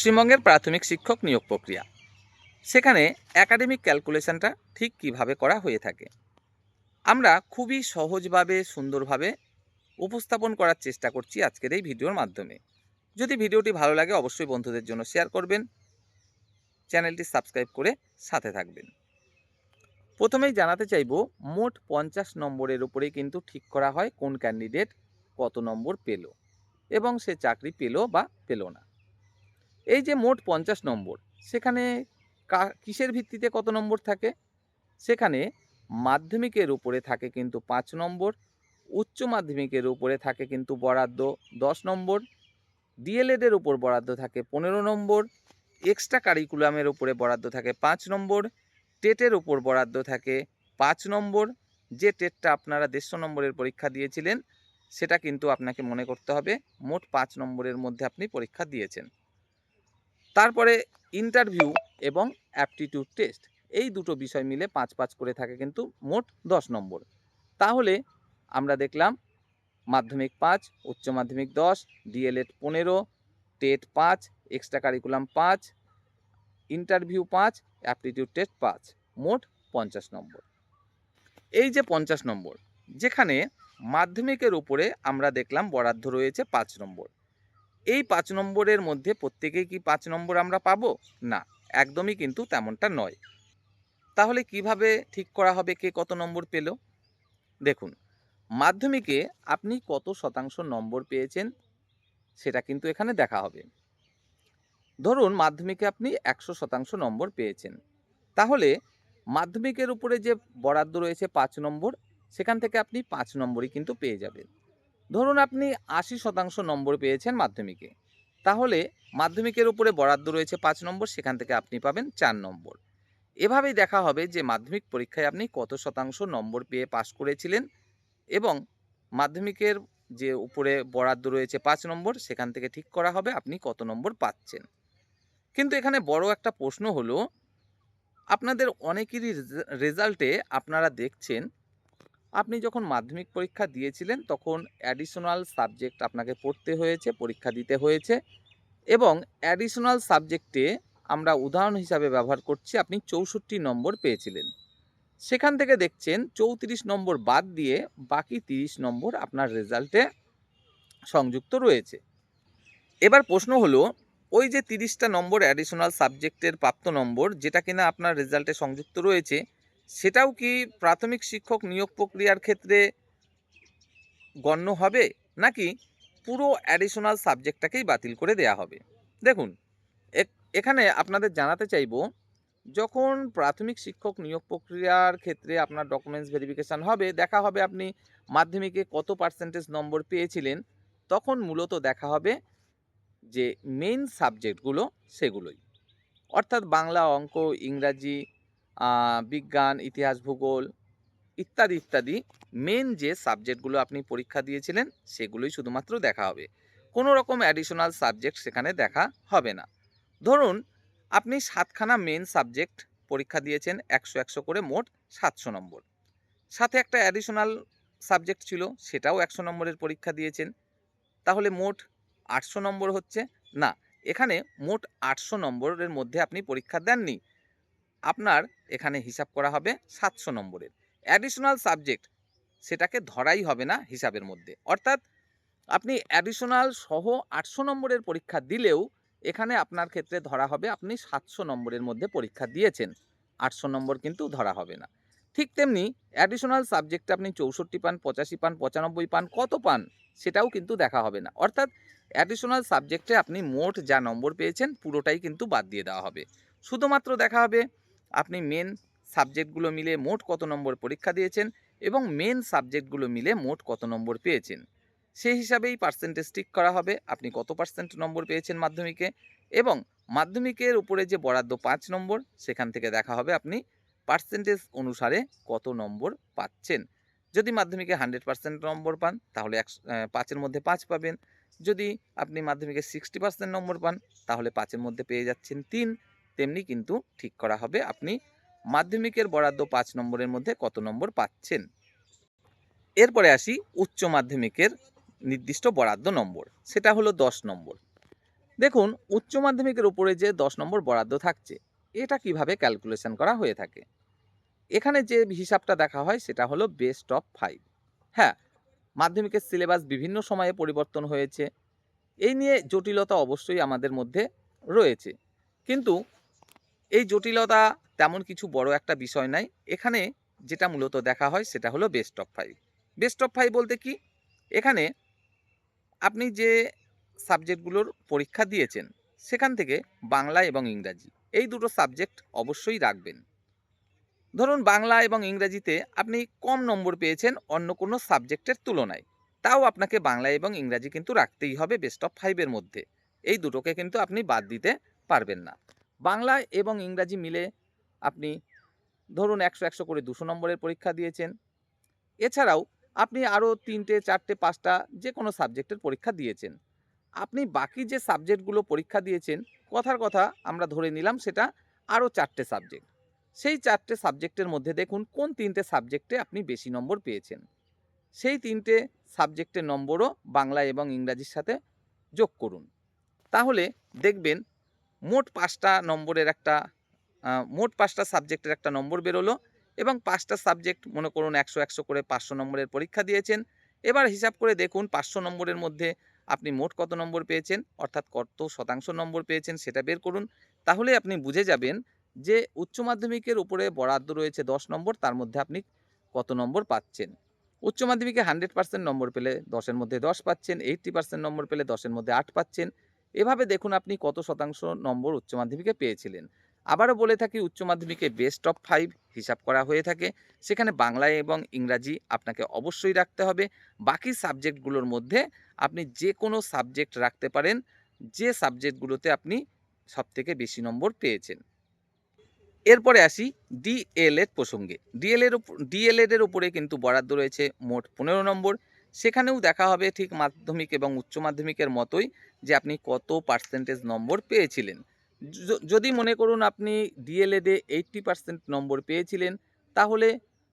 পশ্চিমবঙ্গের প্রাথমিক শিক্ষক নিয়োগ প্রক্রিয়া, সেখানে একাডেমিক ক্যালকুলেশনটা ঠিক কিভাবে করা হয়ে থাকে আমরা খুবই সহজভাবে সুন্দরভাবে উপস্থাপন করার চেষ্টা করছি আজকের এই ভিডিওর মাধ্যমে। যদি ভিডিওটি ভালো লাগে অবশ্যই বন্ধুদের জন্য শেয়ার করবেন, চ্যানেলটি সাবস্ক্রাইব করে সাথে থাকবেন। প্রথমেই জানাতে চাইব, মোট 50 নম্বরের উপরে কিন্তু ঠিক করা হয় কোন ক্যান্ডিডেট কত নম্বর পেল এবং সে চাকরি পেল বা পেল না। এই যে মোট 50 নম্বর, সেখানে কিসের ভিত্তিতে কত নম্বর থাকে? সেখানে মাধ্যমিকের উপরে থাকে কিন্তু 5 নম্বর, উচ্চ মাধ্যমিকের উপরে থাকে কিন্তু বরাদ্দ 10 নম্বর, ডিএলএড এর উপর বরাদ্দ থাকে 15 নম্বর, এক্সট্রা কারিকুলামের উপরে বরাদ্দ থাকে 5 নম্বর, টেটের উপর বরাদ্দ থাকে 5 নম্বর। যে টেটটা আপনারা 150 নম্বরের পরীক্ষা দিয়েছিলেন সেটা কিন্তু আপনাকে মনে করতে হবে মোট 5 নম্বরের মধ্যে আপনি পরীক্ষা দিয়েছেন। তারপরে ইন্টারভিউ এবং অ্যাপটিটিউড টেস্ট, এই দুটো বিষয় মিলে 5-5 করে থাকে কিন্তু মোট 10 নম্বর। তাহলে আমরা দেখলাম মাধ্যমিক 5, উচ্চ মাধ্যমিক 10, DElEd 15, TET 5, extra curriculum 5, interview 5, aptitude test 5, মোট 50 নম্বর। এই যে 50 নম্বর, যেখানে মাধ্যমিকের উপরে আমরা দেখলাম বরাদ্দ রয়েছে 5 নম্বর। এই 5 নম্বরের মধ্যে প্রত্যেকেই কি 5 নম্বর আমরা পাবো? না, একদমই কিন্তু তেমনটা নয়। তাহলে কিভাবে ঠিক করা হবে কে কত নম্বর পেল? দেখুন, মাধ্যমিকে আপনি কত শতাংশ নম্বর পেয়েছেন সেটা কিন্তু এখানে দেখা হবে। ধরুন মাধ্যমিকে আপনি 100% নম্বর পেয়েছেন, তাহলে মাধ্যমিকের উপরে যে বরাদ্দ রয়েছে 5 নম্বর, সেখান থেকে আপনি 5 নম্বরই কিন্তু পেয়ে যাবেন। ধরুন আপনি 80% নম্বর পেয়েছেন মাধ্যমিকে, তাহলে মাধ্যমিকের উপরে বরাদ্দ রয়েছে 5 নম্বর, সেখান থেকে আপনি পাবেন 4 নম্বর। এভাবেই দেখা হবে যে মাধ্যমিক পরীক্ষায় আপনি কত শতাংশ নম্বর পেয়ে পাশ করেছিলেন এবং মাধ্যমিকের যে উপরে বরাদ্দ রয়েছে 5 নম্বর, সেখান থেকে ঠিক করা হবে আপনি কত নম্বর পাচ্ছেন। কিন্তু এখানে বড় একটা প্রশ্ন হলো, আপনাদের অনেকেরই রেজাল্টে আপনারা দেখছেন আপনি যখন মাধ্যমিক পরীক্ষা দিয়েছিলেন তখন অ্যাডিশনাল সাবজেক্ট আপনাকে পড়তে হয়েছে, পরীক্ষা দিতে হয়েছে এবং অ্যাডিশনাল সাবজেক্টে আমরা উদাহরণ হিসাবে ব্যবহার করছি আপনি 64 নম্বর পেয়েছিলেন। সেখান থেকে দেখছেন 34 নম্বর বাদ দিয়ে বাকি 30 নম্বর আপনার রেজাল্টে সংযুক্ত রয়েছে। এবার প্রশ্ন হলো, ওই যে 30টা নম্বর অ্যাডিশনাল সাবজেক্টের প্রাপ্ত নম্বর যেটা কিনা আপনার রেজাল্টে সংযুক্ত রয়েছে, সেটাও কি প্রাথমিক শিক্ষক নিয়োগ প্রক্রিয়ার ক্ষেত্রে গণ্য হবে, নাকি পুরো অ্যাডিশনাল সাবজেক্টটাকেই বাতিল করে দেয়া হবে? দেখুন, এখানে আপনাদের জানাতে চাইব, যখন প্রাথমিক শিক্ষক নিয়োগ প্রক্রিয়ার ক্ষেত্রে আপনার ডকুমেন্টস ভেরিফিকেশান হবে, দেখা হবে আপনি মাধ্যমিকে কত পার্সেন্টেজ নম্বর পেয়েছিলেন, তখন মূলত দেখা হবে যে মেইন সাবজেক্টগুলো সেগুলোই, অর্থাৎ বাংলা, অঙ্ক, ইংরাজি, বিজ্ঞান, ইতিহাস, ভূগোল ইত্যাদি ইত্যাদি মেন যে সাবজেক্টগুলো আপনি পরীক্ষা দিয়েছিলেন সেগুলোই শুধুমাত্র দেখা হবে। কোনো রকম অ্যাডিশনাল সাবজেক্ট সেখানে দেখা হবে না। ধরুন আপনি 7খানা মেন সাবজেক্ট পরীক্ষা দিয়েছেন, 100 করে মোট 700 নম্বর। সাথে একটা অ্যাডিশনাল সাবজেক্ট ছিল, সেটাও 100 নম্বরের পরীক্ষা দিয়েছেন, তাহলে মোট 800 নম্বর হচ্ছে। না, এখানে মোট 800 নম্বরের মধ্যে আপনি পরীক্ষা দেননি, আপনার এখানে হিসাব করা হবে 700 নম্বরের। অ্যাডিশনাল সাবজেক্ট সেটাকে ধরাই হবে না হিসাবের মধ্যে, অর্থাৎ আপনি অ্যাডিশনাল সহ 800 নম্বরের পরীক্ষা দিলেও এখানে আপনার ক্ষেত্রে ধরা হবে আপনি 700 নম্বরের মধ্যে পরীক্ষা দিয়েছেন, 800 নম্বর কিন্তু ধরা হবে না। ঠিক তেমনি অ্যাডিশনাল সাবজেক্টে আপনি 64 পান, 85 পান, 95 পান, কত পান সেটাও কিন্তু দেখা হবে না, অর্থাৎ অ্যাডিশনাল সাবজেক্টে আপনি মোট যা নম্বর পেয়েছেন পুরোটাই কিন্তু বাদ দিয়ে দেওয়া হবে। শুধুমাত্র দেখা হবে আপনি মেন সাবজেক্টগুলো মিলে মোট কত নম্বর পরীক্ষা দিয়েছেন এবং মেন সাবজেক্টগুলো মিলে মোট কত নম্বর পেয়েছেন, সেই হিসাবেই পার্সেন্টেজ ঠিক করা হবে আপনি কত পার্সেন্ট নম্বর পেয়েছেন মাধ্যমিকে, এবং মাধ্যমিকের উপরে যে বরাদ্দ 5 নম্বর সেখান থেকে দেখা হবে আপনি পার্সেন্টেজ অনুসারে কত নম্বর পাচ্ছেন। যদি মাধ্যমিকে 100% নম্বর পান তাহলে 5-এর মধ্যে 5 পাবেন। যদি আপনি মাধ্যমিকে 60% নম্বর পান তাহলে 5-এর মধ্যে পেয়ে যাচ্ছেন 3। তেমনি কিন্তু ঠিক করা হবে আপনি মাধ্যমিকের বরাদ্দ 5 নম্বরের মধ্যে কত নম্বর পাচ্ছেন। এরপরে আসি উচ্চ মাধ্যমিকের নির্দিষ্ট বরাদ্দ নম্বর, সেটা হলো 10 নম্বর। দেখুন, উচ্চ মাধ্যমিকের উপরে যে 10 নম্বর বরাদ্দ থাকছে, এটা কিভাবে ক্যালকুলেশন করা হয়ে থাকে। এখানে যে হিসাবটা দেখা হয় সেটা হলো বেস্ট অফ 5। হ্যাঁ, মাধ্যমিকের সিলেবাস বিভিন্ন সময়ে পরিবর্তন হয়েছে। এই নিয়ে জটিলতা অবশ্যই আমাদের মধ্যে রয়েছে। কিন্তু এই জটিলতা তেমন কিছু বড় একটা বিষয় নাই। এখানে যেটা মূলত দেখা হয় সেটা হলো বেস্ট অফ 5। বেস্ট অফ 5 বলতে কি? এখানে আপনি যে সাবজেক্টগুলোর পরীক্ষা দিয়েছেন, সেখান থেকে বাংলা এবং ইংরাজি এই দুটো সাবজেক্ট অবশ্যই রাখবেন। ধরুন বাংলা এবং ইংরাজিতে আপনি কম নম্বর পেয়েছেন অন্য কোনো সাবজেক্টের তুলনায়, তাও আপনাকে বাংলা এবং ইংরাজি কিন্তু রাখতেই হবে বেস্ট অফ 5 এর মধ্যে। এই দুটোকে কিন্তু আপনি বাদ দিতে পারবেন না। বাংলা এবং ইংরাজি মিলে আপনি ধরুন 100 করে 200 নম্বরের পরীক্ষা দিয়েছেন। এছাড়াও আপনি আরও 3টে 4টে 5টা যে কোনো সাবজেক্টের পরীক্ষা দিয়েছেন। আপনি বাকি যে সাবজেক্টগুলো পরীক্ষা দিয়েছেন, কথার কথা আমরা ধরে নিলাম সেটা আরও 4টে সাবজেক্ট। সেই 4টে সাবজেক্টের মধ্যে দেখুন কোন 3টে সাবজেক্টে আপনি বেশি নম্বর পেয়েছেন। সেই 3টে সাবজেক্টের নম্বরও বাংলা এবং ইংরাজির সাথে যোগ করুন। তাহলে দেখবেন মোট 5টা নম্বরের একটা মোট 5টা সাবজেক্টের একটা নম্বর বেরোলো এবং 5টা সাবজেক্ট মনে করুন 100 করে 500 নম্বরের পরীক্ষা দিয়েছেন। এবার হিসাব করে দেখুন 500 নম্বরের মধ্যে আপনি মোট কত নম্বর পেয়েছেন, অর্থাৎ কত শতাংশ নম্বর পেয়েছেন সেটা বের করুন। তাহলে আপনি বুঝে যাবেন যে উচ্চ মাধ্যমিকের উপরে বরাদ্দ রয়েছে 10 নম্বর, তার মধ্যে আপনি কত নম্বর পাচ্ছেন। উচ্চ মাধ্যমিকে 100% নম্বর পেলে 10-এর মধ্যে 10 পাচ্ছেন, 80% নম্বর পেলে 10-এর মধ্যে 8 পাচ্ছেন। এভাবে দেখুন আপনি কত শতাংশ নম্বর উচ্চ মাধ্যমিকে পেয়েছিলেন। আবারও বলে থাকি, উচ্চ মাধ্যমিকে বেস্ট অফ 5 হিসাব করা হয়ে থাকে। সেখানে বাংলা এবং ইংরাজি আপনাকে অবশ্যই রাখতে হবে। বাকি সাবজেক্টগুলোর মধ্যে আপনি যে কোনো সাবজেক্ট রাখতে পারেন, যে সাবজেক্টগুলোতে আপনি সবথেকে বেশি নম্বর পেয়েছেন। এরপরে আসি ডিএলএড প্রসঙ্গে। ডিএলএড এর উপরে কিন্তু বরাদ্দ রয়েছে মোট 15 নম্বর। সেখানেও দেখা হবে ঠিক মাধ্যমিক এবং উচ্চ মাধ্যমিকের মতোই যে আপনি কত পার্সেন্টেজ নম্বর পেয়েছিলেন। যদি মনে করুন আপনি ডিএলএডে 80% নম্বর পেয়েছিলেন, তাহলে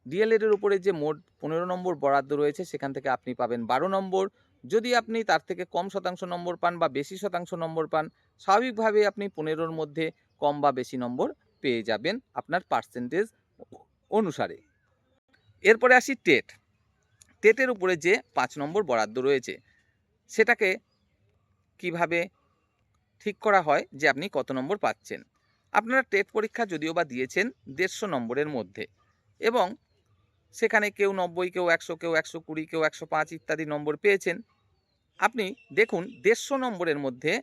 ডিএলএড এর উপরে যে মোট 15 নম্বর বরাদ্দ রয়েছে সেখান থেকে আপনি পাবেন 12 নম্বর। যদি আপনি তার থেকে কম শতাংশ নম্বর পান বা বেশি শতাংশ নম্বর পান, স্বাভাবিকভাবে আপনি 15-র মধ্যে কম বা বেশি নম্বর পেয়ে যাবেন আপনার পার্সেন্টেজ অনুসারে। এরপরে আসি টেট। টেটের উপরে যে 5 নম্বর বরাদ্দ রয়েছে সেটাকে কিভাবে ঠিক করা হয় যে আপনি কত নম্বর পাচ্ছেন। আপনারা টেট পরীক্ষা যদিও বা দিয়েছেন 150 নম্বরের মধ্যে এবং সেখানে কেউ 90, কেউ 100, কেউ 120, কেউ 105 ইত্যাদি নম্বর পেয়েছেন। আপনি দেখুন 150 নম্বরের মধ্যে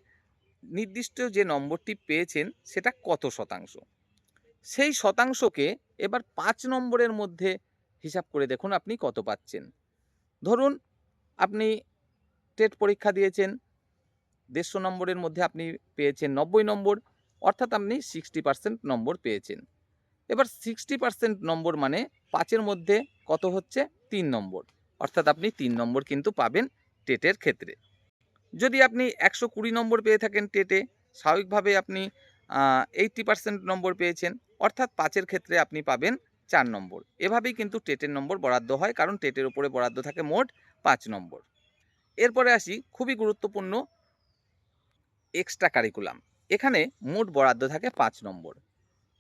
নির্দিষ্ট যে নম্বরটি পেয়েছেন সেটা কত শতাংশ। সেই শতাংশকে এবার 5 নম্বরের মধ্যে হিসাব করে দেখুন আপনি কত পাচ্ছেন। ধরুন আপনি টেট পরীক্ষা দিয়েছেন, 150 নম্বরের মধ্যে আপনি পেয়েছেন 90 নম্বর, অর্থাৎ আপনি 60% নম্বর পেয়েছেন। এবার 60% নম্বর মানে 5-এর মধ্যে কত হচ্ছে? 3 নম্বর, অর্থাৎ আপনি 3 নম্বর কিন্তু পাবেন টেটের ক্ষেত্রে। যদি আপনি 120 নম্বর পেয়ে থাকেন টেটে, স্বাভাবিকভাবে আপনি 80% নম্বর পেয়েছেন, অর্থাৎ 5-এর ক্ষেত্রে আপনি পাবেন 4 নম্বর। এভাবেই কিন্তু টেটের নম্বর বরাদ্দ হয়, কারণ টেটের উপরে বরাদ্দ থাকে মোট 5 নম্বর। এরপরে আসি খুবই গুরুত্বপূর্ণ এক্সট্রা কারিকুলাম। এখানে মোট বরাদ্দ থাকে 5 নম্বর।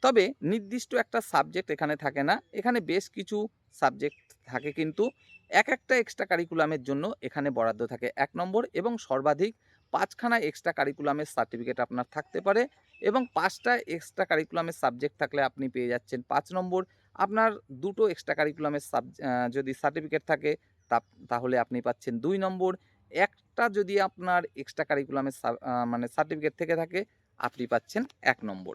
তবে নির্দিষ্ট একটা সাবজেক্ট এখানে থাকে না, এখানে বেশ কিছু সাবজেক্ট থাকে, কিন্তু একটা এক্সট্রা কারিকুলামের জন্য এখানে বরাদ্দ থাকে 1 নম্বর এবং সর্বাধিক 5খানা এক্সট্রা কারিকুলামের সার্টিফিকেট আপনার থাকতে পারে এবং 5টা এক্সট্রা কারিকুলামের সাবজেক্ট থাকলে আপনি পেয়ে যাচ্ছেন 5 নম্বর। আপনার 2টো এক্সট্রা কারিকুলামের যদি সার্টিফিকেট থাকে তাহলে আপনি পাচ্ছেন 2 নম্বর। একটা যদি আপনার এক্সট্রা কারিকুলামের মানে সার্টিফিকেট থেকে থাকে আপনি পাচ্ছেন 1 নম্বর।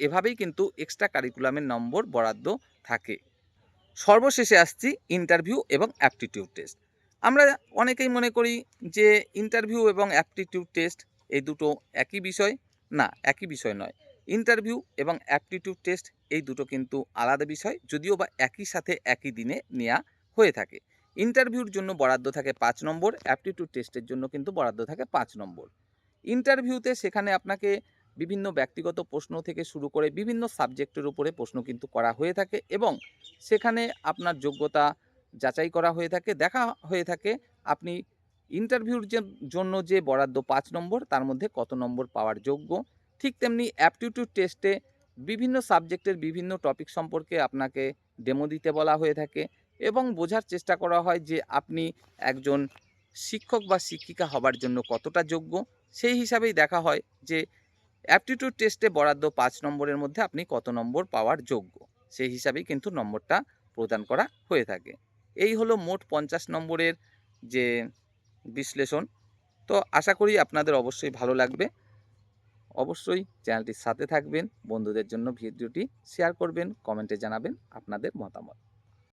এভাবেই কিন্তু এক্সট্রা কারিকুলামের নম্বর বরাদ্দ থাকে। সর্বশেষে আসছি ইন্টারভিউ এবং অ্যাপটিটিউড টেস্ট। আমরা অনেকেই মনে করি যে ইন্টারভিউ এবং অ্যাপটিটিউড টেস্ট এই দুটো একই বিষয়। না, একই বিষয় নয়। ইন্টারভিউ এবং অ্যাপটিটিউড টেস্ট এই দুটো কিন্তু আলাদা বিষয়, যদিও বা একই সাথে একই দিনে নেওয়া হয়ে থাকে। ইন্টারভিউর জন্য বরাদ্দ থাকে 5 নম্বর, অ্যাপটিটিউড টেস্টের জন্য কিন্তু বরাদ্দ থাকে 5 নম্বর। ইন্টারভিউতে সেখানে আপনাকে বিভিন্ন ব্যক্তিগত প্রশ্ন থেকে শুরু করে বিভিন্ন সাবজেক্টের উপরে প্রশ্ন কিন্তু করা হয়ে থাকে এবং সেখানে আপনার যোগ্যতা যাচাই করা হয়ে থাকে, দেখা হয়ে থাকে আপনি ইন্টারভিউর জন্য যে বরাদ্দ 5 নম্বর, তার মধ্যে কত নম্বর পাওয়ার যোগ্য। ঠিক তেমনি অ্যাপটিটিউড টেস্টে বিভিন্ন সাবজেক্টের বিভিন্ন টপিক সম্পর্কে আপনাকে ডেমো দিতে বলা হয়ে থাকে এবং বোঝার চেষ্টা করা হয় যে আপনি একজন শিক্ষক বা শিক্ষিকা হবার জন্য কতটা যোগ্য। সেই হিসাবেই দেখা হয় যে অ্যাপটিটিউড টেস্টে বরাদ্দ 5 নম্বরের মধ্যে আপনি কত নম্বর পাওয়ার যোগ্য। সেই হিসাবেই কিন্তু নম্বরটা প্রদান করা হয়ে থাকে। এই হলো মোট 50 নম্বরের যে বিশ্লেষণ। তো আশা করি আপনাদের অবশ্যই ভালো লাগবে। অবশ্যই চ্যানেলটির সাথে থাকবেন, বন্ধুদের জন্য ভিডিওটি শেয়ার করবেন, কমেন্টে জানাবেন আপনাদের মতামত।